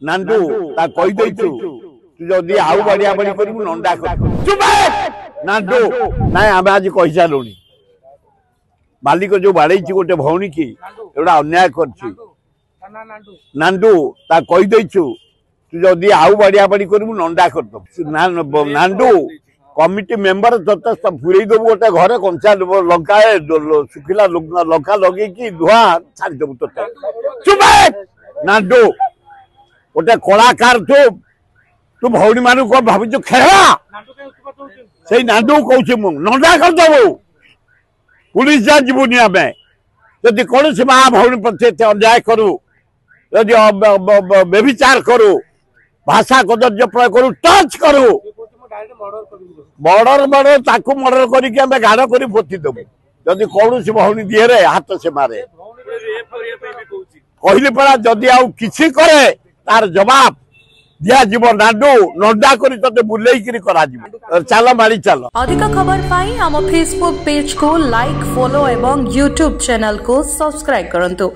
नांडू ता कहि दैछु तू जदी आउ बड़िया बड़ी करबु नंडा कर चुप नांडू नाय आबे आज कहि जालुनी मालिक जो बाड़ैछि गोटे भौणी की एडा अन्याय करछि नांडू ता कहि दैछु तू जदी आउ बड़िया बड़ी करबु नंडा कर दो नांडू कमिटी मेंबर जत फुरई देबू गोटे घरे कंचा लंका सुखिला लंका लगे कि धुआ छाड़ी देबू तो चुप नांडू गोटे कलाकार तू भौणी मान को भावुଛୁ खेला से नांडू कहूँ मु नंडा कर देबू पुलिस जा जीवनी आम जदि कौन सी माँ भौणी प्रति अन्याय करू यदि व्यभिचार करू भाषा कदर्य प्रयोग करू टच करू मर्डर ताकू मर्डर करके गाड़ कर पोती देबू जदि कौन सी भौणी दिहरे हाथ से मारे कहली पड़ा जदि आउ किछि करे तार जवाब दिया जीव नांडू नंडा करी तते बुलेई करा जीव चल मारी चल। अधिक खबर पाई हम फेसबुक पेज को लाइक फॉलो एवं यूट्यूब चैनल को सब्सक्राइब करंतु।